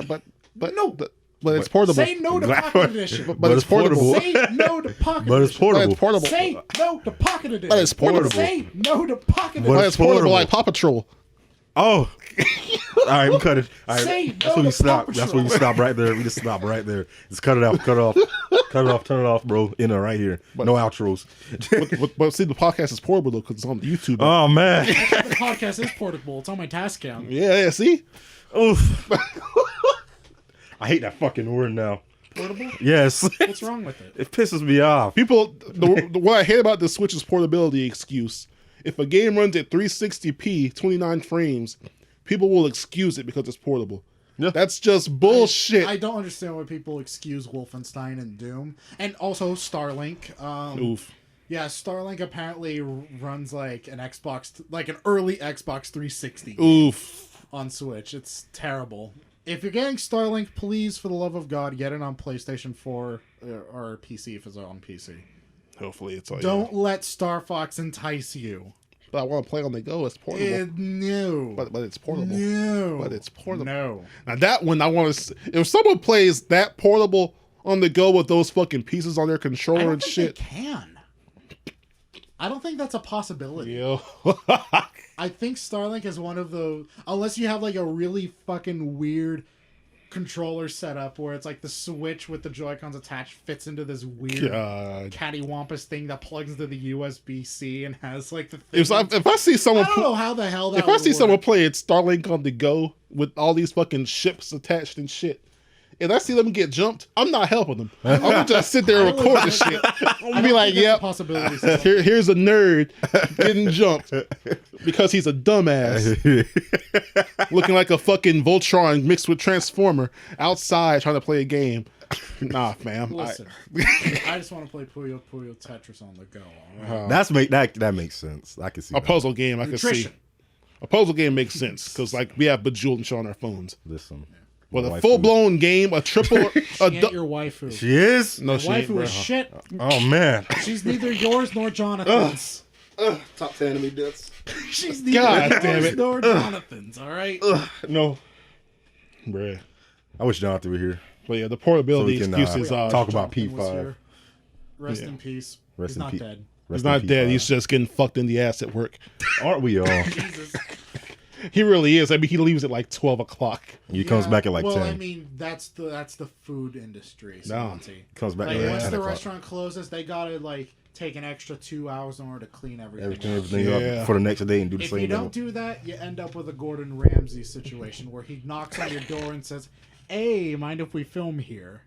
But No. but it's portable. Say no to Pocket Edition. But it's portable. Say no to Pocket But it's Edition. But portable. it's portable. Say no to Pocket Edition. But it's portable. Say no to Pocket But But Edition. it's portable portable. like Paw Patrol. Oh. All right, we cut it. All right. Say That's no where you to stop. Paw That's where you Patrol. stop right there. We just stop right there. Just cut it out. Cut it off. Cut it off. Turn it off, bro. In there, right here. No outros. But see, the podcast is portable though because it's on YouTube. Oh man. The podcast is portable. It's on my task count. Yeah, see? Oof. I hate that fucking word now. Portable? Yes. What's wrong with it? It pisses me off. People, what I hate about the Switch is portability excuse. If a game runs at 360p, 29 frames, people will excuse it because it's portable. Yeah. That's just bullshit. I don't understand why people excuse Wolfenstein and Doom. And also Starlink. Oof. Yeah, Starlink apparently runs like an Xbox, like an early Xbox 360 Oof. on Switch. It's terrible. If you're getting Starlink, please, for the love of God, get it on PlayStation 4 or PC if it's on PC. Hopefully it's all Don't let Star Fox entice you. But I want to play on the go. It's portable. No. But it's portable. No. But it's portable. No. Now that one I want to. If someone plays that portable on the go with those fucking pieces on their I controller don't and think shit. they can. I don't think that's a possibility. Yo. I think Starlink is one of the, unless you have like a really fucking weird controller setup where it's like the Switch with the Joy-Cons attached fits into this weird God. cattywampus thing that plugs into the USB-C and has like the thing. If I see someone, I don't know how the hell that if I would see work. someone playing Starlink on the go with all these fucking ships attached and shit, and I see them get jumped, I'm not helping them. I'm gonna just sit there and record the shit. I'm gonna be like, yep, Possibility. here's a nerd getting jumped because he's a dumbass, looking like a fucking Voltron mixed with Transformer outside trying to play a game. Nah, fam. Listen, I just want to play Puyo Puyo Tetris on the go. All right? That makes sense. I can see A that. puzzle game, I can see. Nutrition. A puzzle game makes sense because like we have Bejeweled and shit on our phones. Listen. But My a wife full blown game, a triple, She ain't your waifu. She is? no shit, Waifu bro. is shit. Oh man. She's neither yours nor Jonathan's. Top 10 enemy deaths. She's neither God damn yours it. nor Jonathan's. All right. No. Bruh. I wish Jonathan were here. But yeah, the So portability we can excuses are talk about Jonathan was P5. here. Rest Yeah. in peace. Rest He's in not peace. dead. Rest He's in not peace, dead. Lyle. He's just getting fucked in the ass at work. Aren't we all? Jesus. He really is. I mean, he leaves at like 12 o'clock. He comes back at like 10. Well, I mean, that's the food industry. No. Comes back Like, at once 10 the o'clock. restaurant closes, they gotta like take an extra 2 hours in order to clean everything. Everything Yeah. up for the next day and do the If same you thing. don't do that, you end up with a Gordon Ramsay situation where he knocks on your door and says, "Hey, mind if we film here?"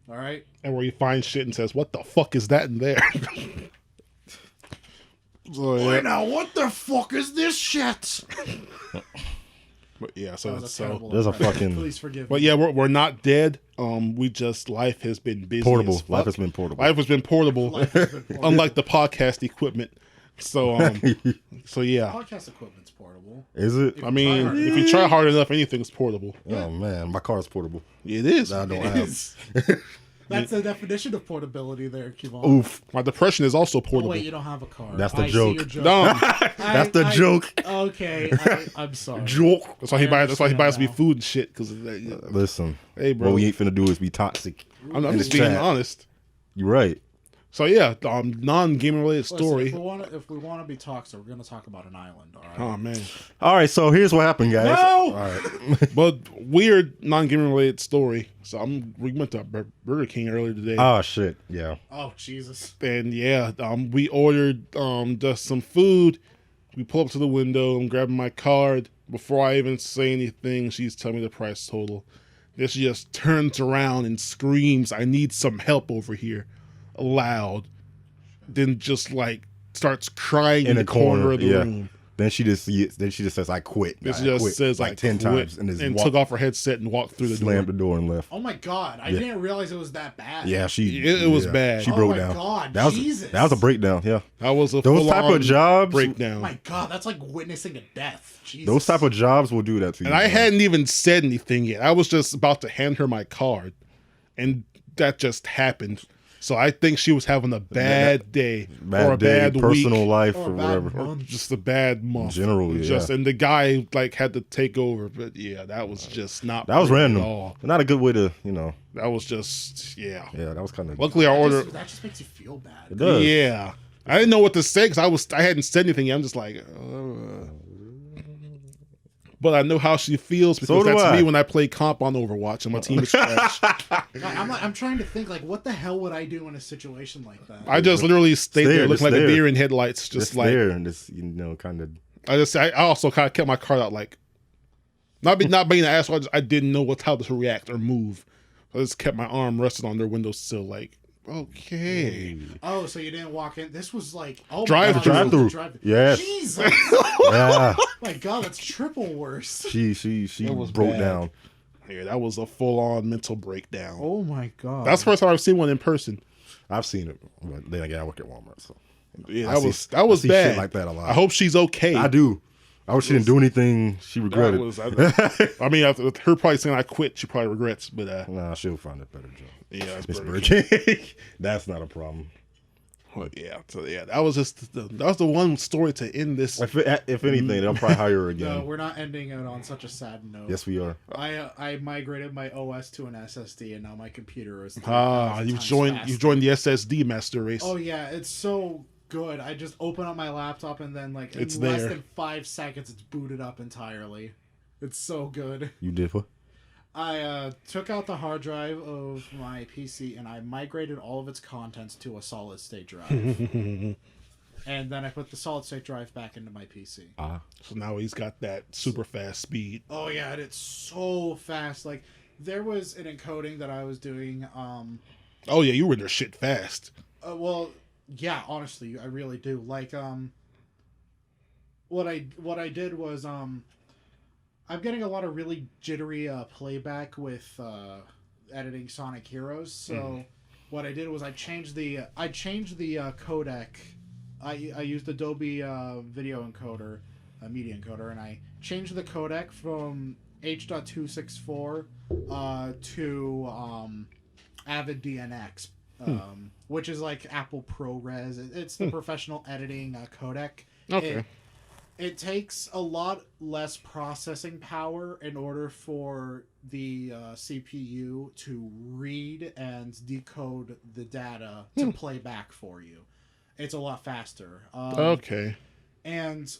All right. And where he finds shit and says, what the fuck is that in there? So, yeah. Wait, now what the fuck is this shit? But yeah, That so was a so. terrible there's a impression. fucking- Please forgive But me. yeah, we're not dead. We just life has been busy. Portable. as fuck. Life has been portable. Life has been portable, Life has been portable. unlike the podcast equipment. So so yeah. Podcast equipment's portable. Is it? I mean, if you try hard enough, anything's portable. Oh man, my car is portable. It is. I don't It have. is. That's the definition of portability there, Kevon. Oof. My depression is also Oh, portable. wait, you don't have a car. That's the I see joke. your joke. Dumb. That's the joke. Okay, I'm sorry. Joke. That's why he I buys. That's why he buys me understand food and shit. Because Listen. hey, bro, What we ain't finna do is be toxic. I'm in just the being chat. honest. You're right. So yeah, non-gaming related Listen, story. if we want to be toxic, we're gonna talk about an island. All right. Oh man, All right, so here's what happened, guys. No! All right. but weird non-gaming related story. So we went to Burger King earlier today, Oh shit. Yeah. Oh Jesus. and yeah, we ordered just some food. We pull up to the window. I'm grabbing my card. Before I even say anything, she's telling me the price total. Then she just turns around and screams, "I need some help over here," loud. Then just like starts crying in the corner of the room. Then she just says, "I quit." This I just quit, says like I 10 quit, times and just took off her headset and walked through the door. slammed the door and left. Oh my God! I didn't realize it was that bad. Yeah, It was bad. She Oh broke my down. God, that was Jesus. that was a breakdown. Yeah, That was a those type of full-on jobs. breakdown. Oh my God, that's like witnessing a death. Jesus. Those type of jobs will do that to you. And I man. hadn't even said anything yet. I was just about to hand her my card, and that just happened. So I think she was having a bad day or a bad personal week, life Or or a bad whatever. month. just a bad month. Generally, just yeah. and the guy like had to take over. But yeah, that was just not. That was pretty random. at all. Not a good way to, That was just yeah. Yeah, that was kind of. Luckily, our order. That just makes you feel bad. It does. Yeah, I didn't know what to say because I hadn't said anything yet. I'm just like, but I know how she feels because So do that's I. me when I play comp on Overwatch and my team is trash. I'm trying to think like what the hell would I do in a situation like that? I just literally stayed there looking like a there. deer in headlights, Just just like there and just kind of. I also kind of kept my card out like not being an asshole. I didn't know how to react or move. I just kept my arm resting on their windowsill like. Okay. Oh, so you didn't walk in? This was like my Drive-through. God, this was a Drive-through. Yes. Jesus. Yeah, My God, that's triple worse. she was broke bad. down. Yeah, that was a full-on mental breakdown. Oh my God. That's the first time I've seen one in person. I've seen it, but then again, I work at Walmart, so Yeah, I that see- was I see bad. shit like that a lot. I hope she's okay. I do. I wish she didn't do anything she That regretted. was- I mean, after her probably saying I quit, she probably regrets. But Nah, she'll find a better job. yeah, it's Miss Burger Burger King. King. That's not a problem. But yeah, so yeah, that was just that was the one story to end this. If anything, they'll probably hire her again. No, we're not ending it on such a sad note. Yes, we are. I migrated my OS to an SSD, and now my computer is. 3,000 You times joined faster. the SSD master race. Oh yeah, it's so good. I just open up my laptop and then like in It's less there. than 5 seconds, it's booted up entirely. It's so good. You did what? I took out the hard drive of my PC and I migrated all of its contents to a solid state drive. And then I put the solid state drive back into my PC. So now he's got that super fast speed. Oh yeah, and it's so fast. Like there was an encoding that I was doing. Oh yeah, you were in there shit fast. Well, yeah, honestly, I really do. Like what I did was I'm getting a lot of really jittery playback with editing Sonic Heroes. So what I did was I changed the codec. I used Adobe Video Encoder, media encoder, and I changed the codec from H.264 to Avid DNX, which is like Apple ProRes. It's the professional editing codec. Okay. It takes a lot less processing power in order for the CPU to read and decode the data to play back for you. it's a lot faster. Okay. And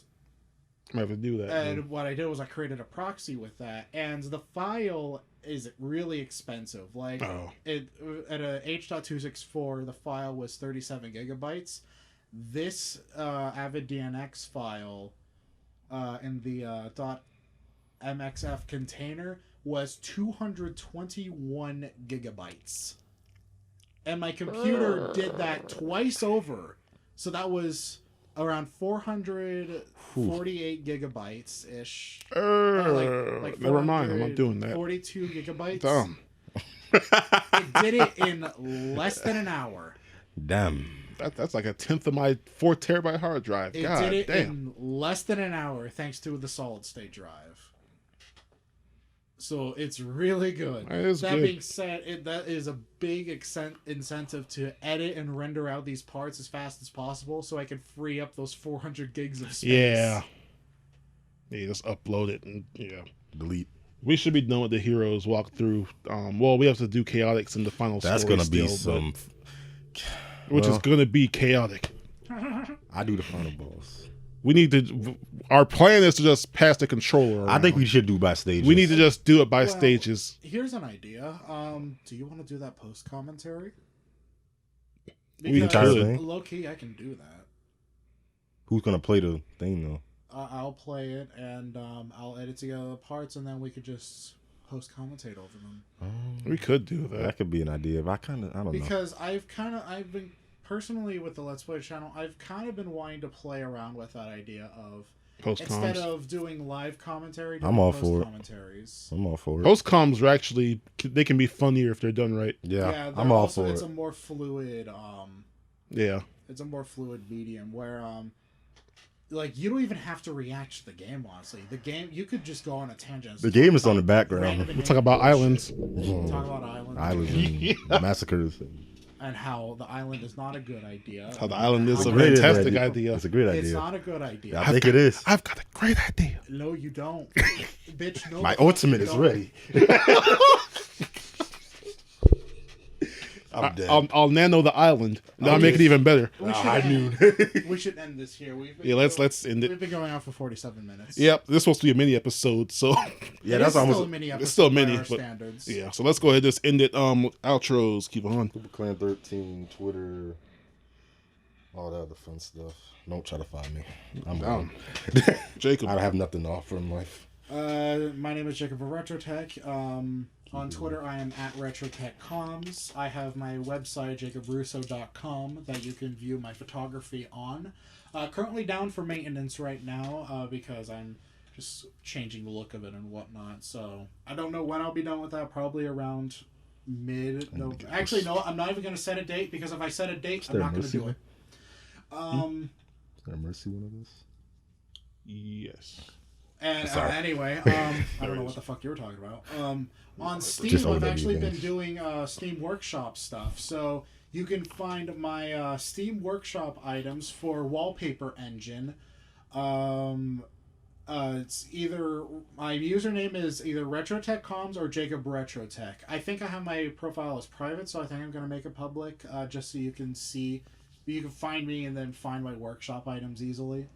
I have to do that. And what I did was I created a proxy with that, and the file is really expensive. Like it at a H.264, the file was 37 gigabytes. This Avid DNX file in the .mxf container was 221 gigabytes, and my computer did that twice over, so that was around 448 gigabytes ish. Like never mind, I'm not doing that. 42 gigabytes. Dumb. It did it in less than an hour. Damn. That's like a tenth of my 4 terabyte hard drive. It did it in less than an hour thanks to the solid state drive. So it's really good. That being said, that is a big incentive to edit and render out these parts as fast as possible so I can free up those 400 gigs of space. Yeah. Yeah, just upload it and delete. We should be done with the heroes walkthrough. Well, we have to do chaotics in the final That's story. That's going to be some... Which is going to be chaotic. I do the final boss. We need to. Our plan is to just pass the controller around. I think we should do by stages. We need to just do it by stages. Here's an idea. Do you want to do that post commentary? Because low key, I can do that. Who's gonna play the thing though? I'll play it and I'll edit together the parts, and then we could just post commentate over them. We could do that. That could be an idea. But I don't know. Because I've been. Personally, with the Let's Play channel, I've kind of been wanting to play around with that idea of instead of doing live commentary, I'm all for it. I'm all for it. Post-coms are actually, they can be funnier if they're done right. Yeah, I'm all for it. It's a more fluid. It's a more fluid medium where like you don't even have to react to the game. Honestly, the game you could just go on a tangent. The game is on the background. We'll talk about islands. Talk about islands and massacres. And how the island is not a good idea. How the island is a fantastic idea. It's a great idea. It's not a good idea. I think it is. I've got a great idea. No, you don't. Bitch, no. My ultimate is ready. I'm dead. I'll nano the island. That'll make it even better. We should end this here. Let's end it. We've been going on for 47 minutes. Yep, this is supposed to be a mini episode, so that's almost still a mini episode. It's still a mini, but standards. Yeah. So let's go ahead and just end it. Outros. Keep on. Clan 13, Twitter, all that other fun stuff. Don't try to find me. I'm down. Jacob. I have nothing to offer in life. My name is Jacob of Retrotech. On Twitter, I am at RetrotechComs. I have my website, jacobrusso.com, that you can view my photography on. Currently down for maintenance right now because I'm just changing the look of it and whatnot. So I don't know when I'll be done with that. Probably around mid-November. Actually, no, I'm not even going to set a date because if I set a date, I'm not going to do it. Is there a Mercy one of this? Yes. And anyway, I don't know what the fuck you were talking about. On Steam, I've actually been doing Steam Workshop stuff. So you can find my Steam Workshop items for Wallpaper Engine. It's either my username is either RetrotechComs or Jacob Retrotech. I think I have my profile as private, so I think I'm going to make it public just so you can see, you can find me and then find my workshop items easily.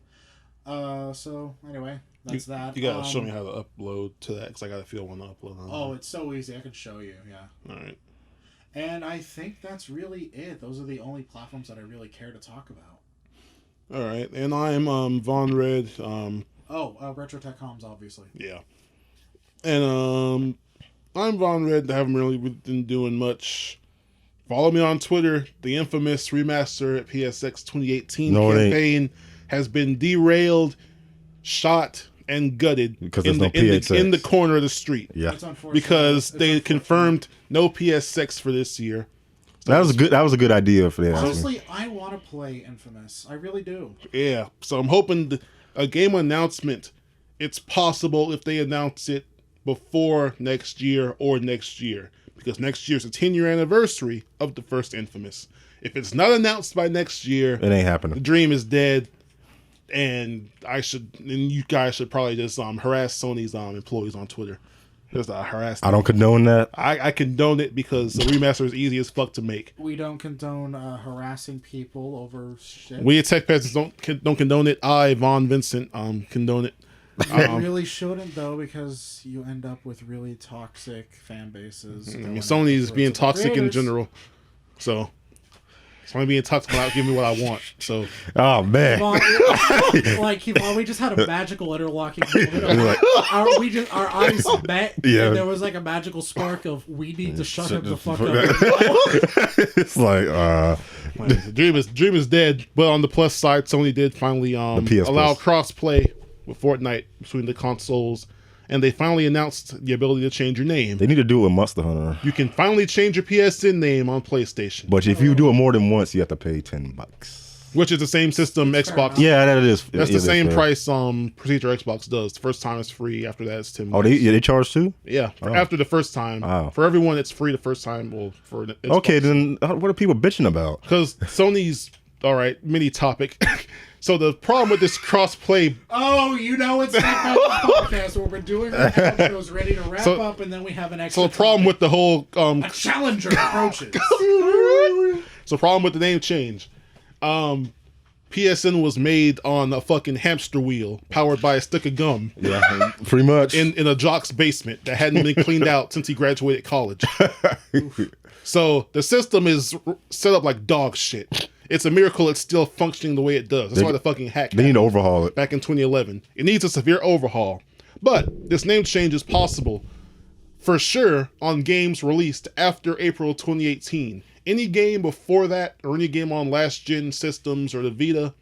So anyway. That's that. You gotta show me how to upload to that because I gotta feel one to upload on. Oh, it's so easy. I can show you. Yeah. All right. And I think that's really it. Those are the only platforms that I really care to talk about. All right, and I'm Von Red. RetroTechComs, obviously. Yeah. And I'm Von Red. I haven't really been doing much. Follow me on Twitter. The infamous Remaster at PSX 2018 campaign has been derailed, shot, and gutted because in the corner of the street. Yeah, because they confirmed no PS6 for this year. So that was a good idea for that. Honestly, I want to play Infamous. I really do. Yeah, so I'm hoping a game announcement. It's possible if they announce it before next year or next year, because next year's a 10-year anniversary of the first Infamous. If it's not announced by next year, it ain't happening. The dream is dead. And you guys should probably just harass Sony's employees on Twitter. Just harass. I don't condone that. I condone it because the remaster is easy as fuck to make. We don't condone harassing people over shit. We at Tech Peasants don't condone it. I, Von Vincent, condone it. You really shouldn't though, because you end up with really toxic fan bases. Sony is being toxic in general, so Sony being toxic without giving me what I want. So, oh man, like we just had a magical interlocking moment. Our eyes met, yeah. And there was like a magical spark of we need to shut him the fuck up. It's like Dream is dead. But on the plus side, Sony did finally allow crossplay with Fortnite between the consoles, and they finally announced the ability to change your name. They need to do it with Monster Hunter. You can finally change your PSN name on PlayStation, but if you do it more than once, you have to pay $10, which is the same system Xbox. Yeah, that is. That's the same price. Procedure Xbox does. The first time it's free. After that, it's $10. Oh, they charge too. Yeah, after the first time. Wow. For everyone, it's free the first time. Well, for Xbox. Okay, then what are people bitching about? Because Sony's mini topic. So the problem with this cross-play... Oh, it's that podcast where we're doing our outros ready to wrap up, and then we have an extra So the problem with the whole... a challenger approaches. So the problem with the name change. PSN was made on a fucking hamster wheel powered by a stick of gum. Yeah, pretty much. In a jock's basement that hadn't been cleaned out since he graduated college. So the system is set up like dog shit. It's a miracle it's still functioning the way it does. That's why the fucking hack They need to overhaul it. Back in 2011. It needs a severe overhaul. But this name change is possible for sure on games released after April 2018. Any game before that or any game on last gen systems or the Vita,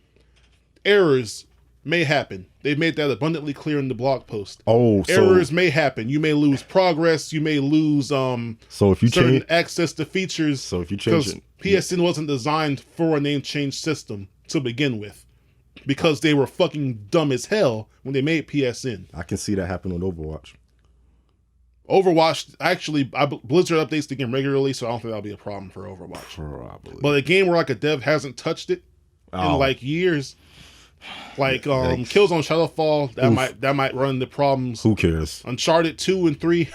errors may happen. They've made that abundantly clear in the blog post. Errors may happen. You may lose progress. You may lose so if you certain access to features. So if you change it, PSN wasn't designed for a name change system to begin with, because they were fucking dumb as hell when they made PSN. I can see that happen with Overwatch. Overwatch, actually, Blizzard updates the game regularly, so I don't think that'll be a problem for Overwatch. Probably. But a game where like a dev hasn't touched it in like years, like Killzone Shadowfall, that might run into problems. Who cares? Uncharted 2 and 3,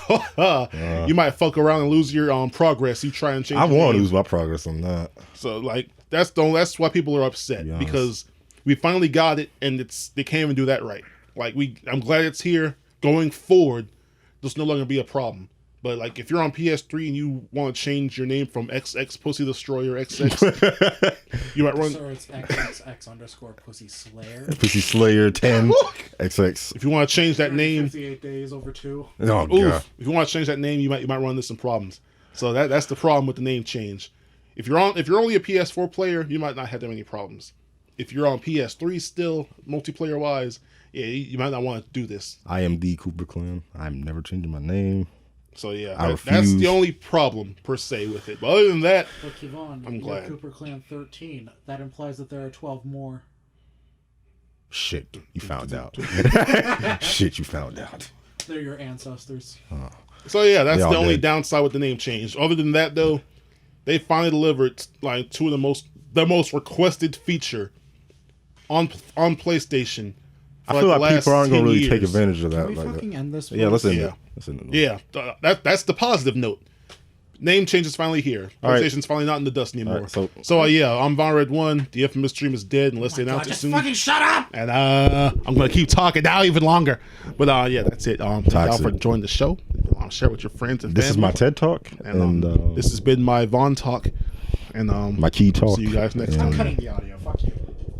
you might fuck around and lose your progress. You try and change. I want to lose my progress on that. So like that's why people are upset, because we finally got it, and they can't even do that right. Like I'm glad it's here. Going forward, there's no longer be a problem. But like if you're on PS3 and you want to change your name from XX Pussy Destroyer XX, you might run. Sir, it's XXX _Pussy Slayer. Pussy Slayer 10 XX. If you want to change that name, 58 days over 2. Oh god. If you want to change that name, you might run into some problems. So that's the problem with the name change. If you're only a PS4 player, you might not have that many problems. If you're on PS3 still, multiplayer wise, yeah, you might not want to do this. I am the Cooper Clan. I'm never changing my name. So yeah, that's the only problem per se with it. But other than that, but Kevon, I'm glad. Cooper Clan 13. That implies that there are 12 more. Shit, you found out. Shit, you found out. They're your ancestors. So yeah, that's the only downside with the name change. Other than that, though, they finally delivered like two of the most requested feature on PlayStation. I feel like people aren't going to really take advantage of that. Can we fucking end this? Yeah, let's end it. Yeah, that's the positive note. Name change is finally here. PlayStation's finally not in the dust anymore. Right, so yeah, I'm Von Red 1. The infamous Dream is dead unless they announce it soon. Fucking shut up! And I'm gonna keep talking now even longer. But yeah, that's it. Thank y'all for joining the show. Share it with your friends and family. This is my TED Talk, and this has been my Von Talk. And my Key Talk. See you guys next time. I'm cutting the audio.